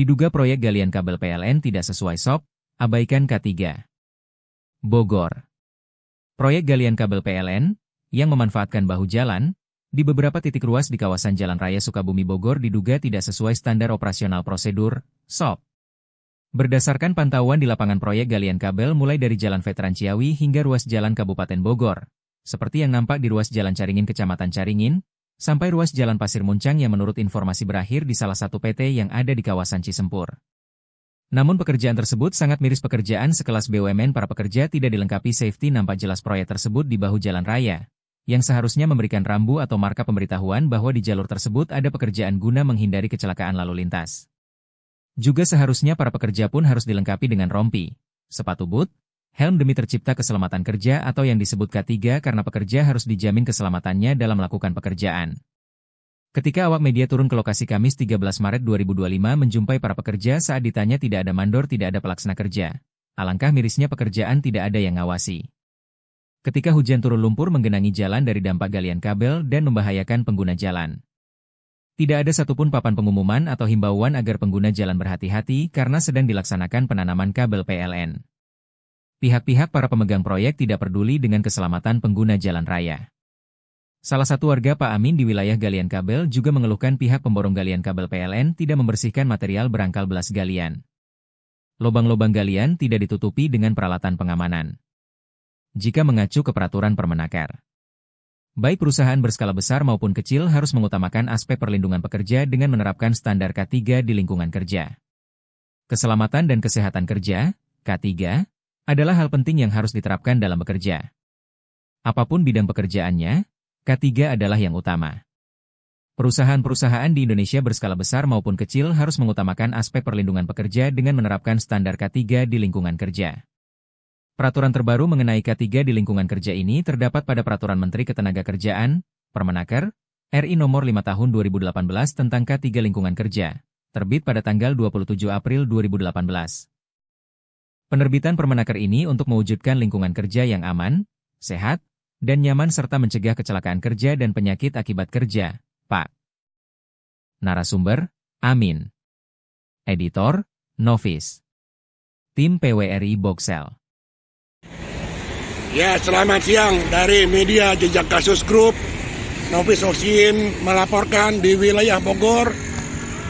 Diduga proyek galian kabel PLN tidak sesuai SOP, abaikan K3. Bogor. Proyek galian kabel PLN, yang memanfaatkan bahu jalan, di beberapa titik ruas di kawasan Jalan Raya Sukabumi Bogor diduga tidak sesuai standar operasional prosedur, SOP. Berdasarkan pantauan di lapangan proyek galian kabel mulai dari Jalan Veteran Ciawi hingga ruas Jalan Kabupaten Bogor, seperti yang nampak di ruas Jalan Caringin Kecamatan Caringin, sampai ruas Jalan Pasir Muncang yang menurut informasi berakhir di salah satu PT yang ada di kawasan Cisempur. Namun pekerjaan tersebut sangat miris. Pekerjaan sekelas BUMN para pekerja tidak dilengkapi safety. Nampak jelas proyek tersebut di bahu jalan raya, yang seharusnya memberikan rambu atau marka pemberitahuan bahwa di jalur tersebut ada pekerjaan guna menghindari kecelakaan lalu lintas. Juga seharusnya para pekerja pun harus dilengkapi dengan rompi, sepatu boot, helm demi tercipta keselamatan kerja atau yang disebut K3 karena pekerja harus dijamin keselamatannya dalam melakukan pekerjaan. Ketika awak media turun ke lokasi Kamis 13 Maret 2025 menjumpai para pekerja saat ditanya tidak ada mandor, tidak ada pelaksana kerja. Alangkah mirisnya pekerjaan tidak ada yang ngawasi. Ketika hujan turun lumpur menggenangi jalan dari dampak galian kabel dan membahayakan pengguna jalan. Tidak ada satupun papan pengumuman atau himbauan agar pengguna jalan berhati-hati karena sedang dilaksanakan penanaman kabel PLN. Pihak-pihak para pemegang proyek tidak peduli dengan keselamatan pengguna jalan raya. Salah satu warga Pak Amin di wilayah galian kabel juga mengeluhkan pihak pemborong galian kabel PLN tidak membersihkan material berangkal belas galian. Lobang-lobang galian tidak ditutupi dengan peralatan pengamanan. Jika mengacu ke peraturan Permenaker, baik perusahaan berskala besar maupun kecil harus mengutamakan aspek perlindungan pekerja dengan menerapkan standar K3 di lingkungan kerja. Keselamatan dan kesehatan kerja, K3, adalah hal penting yang harus diterapkan dalam bekerja. Apapun bidang pekerjaannya, K3 adalah yang utama. Perusahaan-perusahaan di Indonesia berskala besar maupun kecil harus mengutamakan aspek perlindungan pekerja dengan menerapkan standar K3 di lingkungan kerja. Peraturan terbaru mengenai K3 di lingkungan kerja ini terdapat pada Peraturan Menteri Ketenagakerjaan, Permenaker, RI Nomor 5 Tahun 2018 tentang K3 Lingkungan Kerja, terbit pada tanggal 27 April 2018. Penerbitan Permenaker ini untuk mewujudkan lingkungan kerja yang aman, sehat, dan nyaman serta mencegah kecelakaan kerja dan penyakit akibat kerja, Pak. Narasumber, Amin. Editor, Novis. Tim PWRI Boxel. Ya, selamat siang dari media Jejak Kasus Group. Novis Husin melaporkan di wilayah Bogor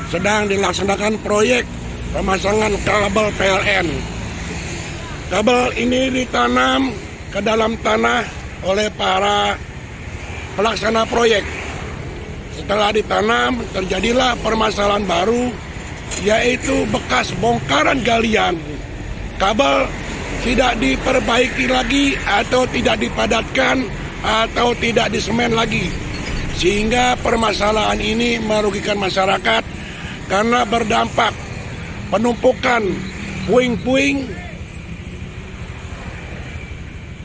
sedang dilaksanakan proyek pemasangan kabel PLN. Kabel ini ditanam ke dalam tanah oleh para pelaksana proyek. Setelah ditanam, terjadilah permasalahan baru, yaitu bekas bongkaran galian. Kabel tidak diperbaiki lagi atau tidak dipadatkan atau tidak disemen lagi. Sehingga permasalahan ini merugikan masyarakat karena berdampak penumpukan puing-puing.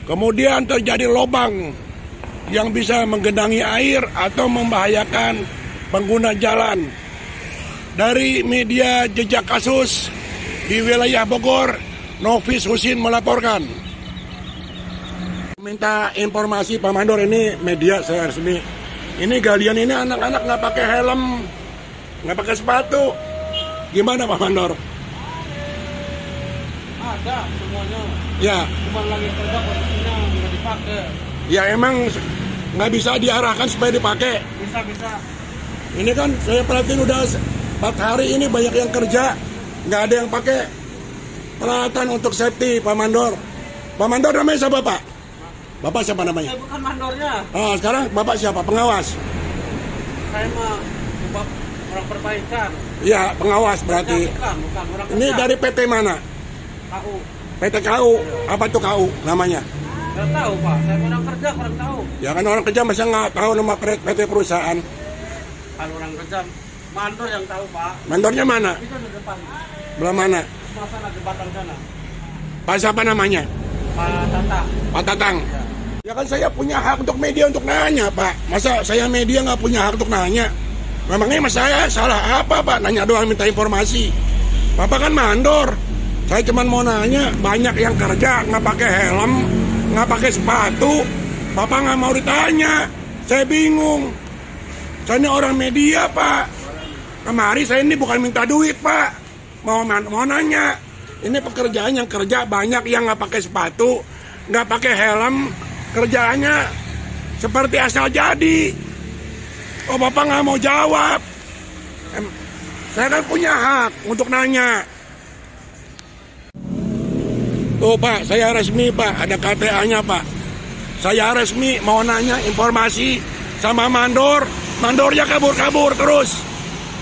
Kemudian terjadi lubang yang bisa menggenangi air atau membahayakan pengguna jalan. Dari media Jejak Kasus di wilayah Bogor, Novis Husin melaporkan. Minta informasi Pak Mandor, ini media saya resmi. Ini galian ini anak-anak nggak pakai helm, nggak pakai sepatu. Gimana Pak Mandor? Ada semuanya. Ya. Cuma lagi kerja posisinya nggak dipakai. Ya emang nggak bisa diarahkan supaya dipakai. Bisa. Ini kan saya perhatiin udah 4 hari ini banyak yang kerja, nggak ada yang pakai peralatan untuk safety, Pak Mandor. Pak Mandor namanya siapa Pak? Bapak siapa namanya? Saya bukan mandornya. Oh, sekarang Bapak siapa? Pengawas? Saya mah sebab orang perbaikan. Iya, pengawas berarti. Bukan orang Ini kerja. dari PT mana? KU. PT KU. Apa tuh KU namanya? Nggak tahu Pak, saya orang kerja kurang tahu. Ya kan orang kerja masa nggak tahu nama PT perusahaan. Kalau orang kerja, mandor yang tahu Pak. Mandornya mana? Itu di depan. Belah mana? Sana jembatan sana. Pak siapa namanya? Pak Tatang. Pak Tatang. Ya kan saya punya hak untuk media untuk nanya Pak. Masa saya media nggak punya hak untuk nanya? Memangnya mas saya salah apa Pak? Nanya doang minta informasi. Bapak kan mandor. Saya cuma mau nanya, banyak yang kerja nggak pakai helm, nggak pakai sepatu. Bapak nggak mau ditanya. Saya bingung. Saya ini orang media Pak. Kemari saya ini bukan minta duit Pak. mau nanya. Ini pekerjaan yang kerja banyak yang nggak pakai sepatu, nggak pakai helm, kerjaannya seperti asal jadi. Oh, Bapak nggak mau jawab. Saya kan punya hak untuk nanya. Tuh Pak, saya resmi Pak, ada KTA-nya Pak. Saya resmi mau nanya informasi sama mandor. Mandornya kabur-kabur terus.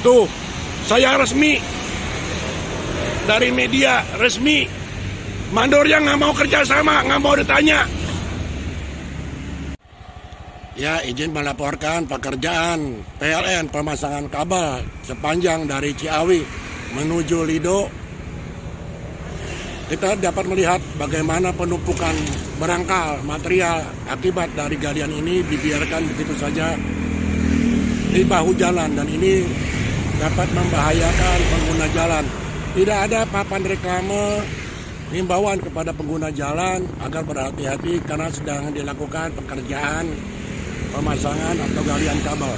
Tuh, saya resmi dari media resmi. Mandornya nggak mau kerja sama, nggak mau ditanya. Ya, izin melaporkan pekerjaan PLN pemasangan kabel sepanjang dari Ciawi menuju Lido. Kita dapat melihat bagaimana penumpukan berangkal material akibat dari galian ini dibiarkan begitu saja di bahu jalan, dan ini dapat membahayakan pengguna jalan. Tidak ada papan reklame himbauan kepada pengguna jalan agar berhati-hati karena sedang dilakukan pekerjaan pemasangan atau galian kabel.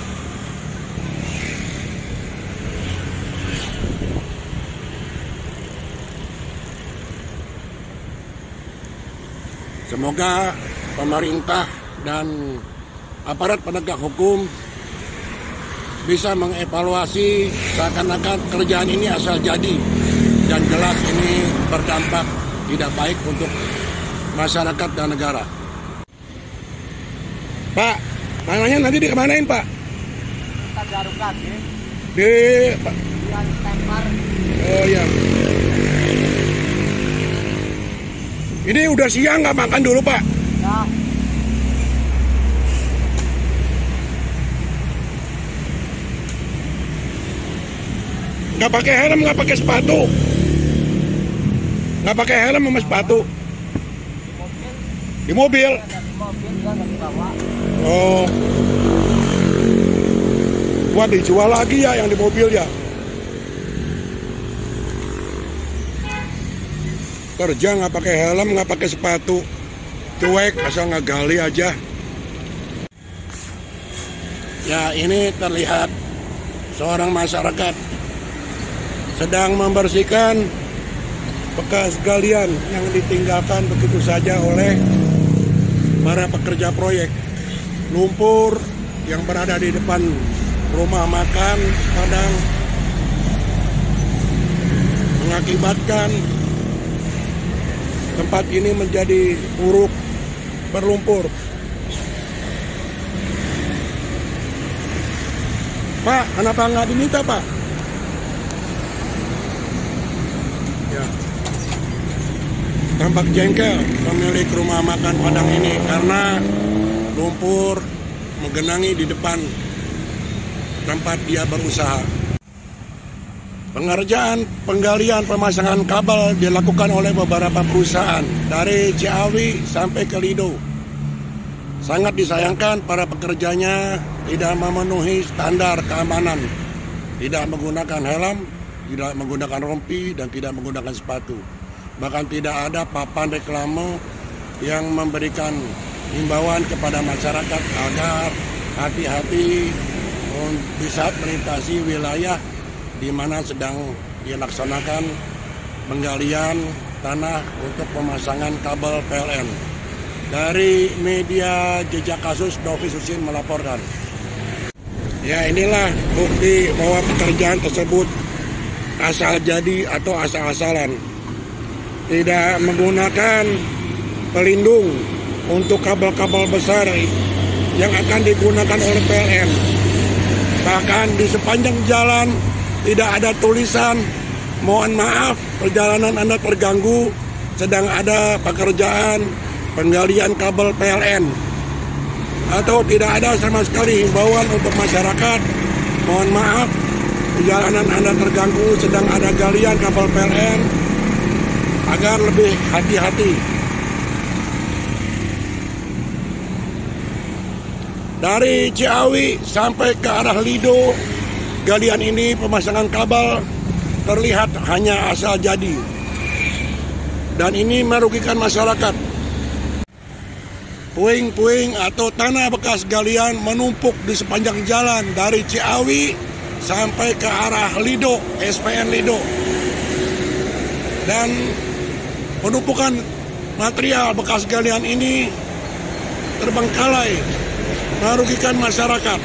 Semoga pemerintah dan aparat penegak hukum bisa mengevaluasi seakan-akan kerjaan ini asal jadi, dan jelas ini berdampak tidak baik untuk masyarakat dan negara. Pak, tanahnya nanti dikemanain Pak? Kita garukan ya. Di Tempar. Oh iya. Ini udah siang, nggak makan dulu Pak? Ya. Nggak pakai helm, nggak pakai sepatu. Nggak pakai helm sama sepatu. Di mobil. Di mobil dia nggak dibawa. Oh. Wah, dijual lagi ya yang di mobil ya. Kerja nggak pakai helm, nggak pakai sepatu, cuek asal ngegali aja. Ya, ini terlihat seorang masyarakat sedang membersihkan bekas galian yang ditinggalkan begitu saja oleh para pekerja proyek. Lumpur yang berada di depan rumah makan Padang mengakibatkan tempat ini menjadi buruk, berlumpur. Pak, kenapa nggak diminta Pak? Ya. Tampak jengkel pemilik rumah makan Padang ini karena lumpur menggenangi di depan tempat dia berusaha. Pengerjaan penggalian pemasangan kabel dilakukan oleh beberapa perusahaan dari Ciawi sampai ke Lido. Sangat disayangkan para pekerjanya tidak memenuhi standar keamanan, tidak menggunakan helm, tidak menggunakan rompi, dan tidak menggunakan sepatu. Bahkan tidak ada papan reklame yang memberikan himbauan kepada masyarakat agar hati-hati di saat melintasi wilayah di mana sedang dilaksanakan penggalian tanah untuk pemasangan kabel PLN. Dari media Jejak Kasus, Novi Susin melaporkan. Ya, inilah bukti bahwa pekerjaan tersebut asal jadi atau asal-asalan. Tidak menggunakan pelindung untuk kabel-kabel besar yang akan digunakan oleh PLN. Bahkan di sepanjang jalan tidak ada tulisan, mohon maaf perjalanan Anda terganggu, sedang ada pekerjaan penggalian kabel PLN. Atau tidak ada sama sekali himbauan untuk masyarakat, mohon maaf perjalanan Anda terganggu, sedang ada galian kabel PLN, agar lebih hati-hati. Dari Ciawi sampai ke arah Lido, galian ini pemasangan kabel terlihat hanya asal jadi, dan ini merugikan masyarakat. Puing-puing atau tanah bekas galian menumpuk di sepanjang jalan dari Ciawi sampai ke arah Lido, SPN Lido. Dan penumpukan material bekas galian ini terbengkalai, merugikan masyarakat.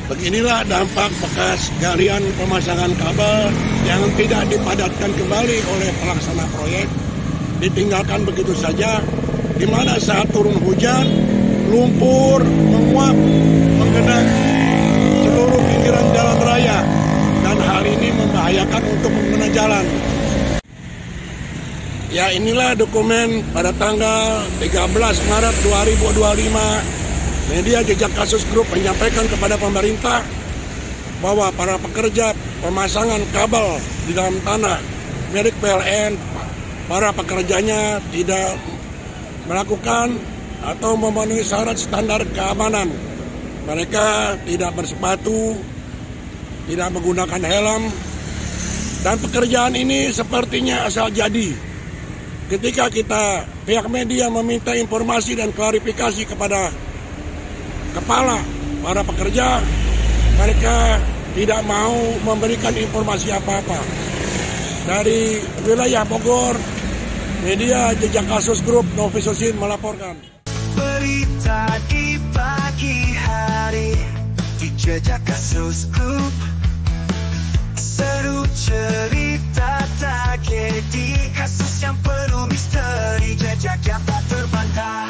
Beginilah dampak bekas galian pemasangan kabel yang tidak dipadatkan kembali oleh pelaksana proyek, ditinggalkan begitu saja, di mana saat turun hujan, lumpur menguap menggenang seluruh pinggiran jalan raya, dan hal ini membahayakan untuk pengguna jalan. Ya, inilah dokumen pada tanggal 13 Maret 2025. Media Jejak Kasus Group menyampaikan kepada pemerintah bahwa para pekerja pemasangan kabel di dalam tanah milik PLN, para pekerjanya tidak melakukan atau memenuhi syarat standar keamanan. Mereka tidak bersepatu, tidak menggunakan helm, dan pekerjaan ini sepertinya asal jadi. Ketika pihak media meminta informasi dan klarifikasi kepada kepala para pekerja, mereka tidak mau memberikan informasi apa-apa. Dari wilayah Bogor, Media Jejak Kasus Group Novi Susin melaporkan. Berita di pagi hari di Jejak Kasus Group, seru cerita tragedi, kasus yang penuh misteri, jejak yang tak terbantah.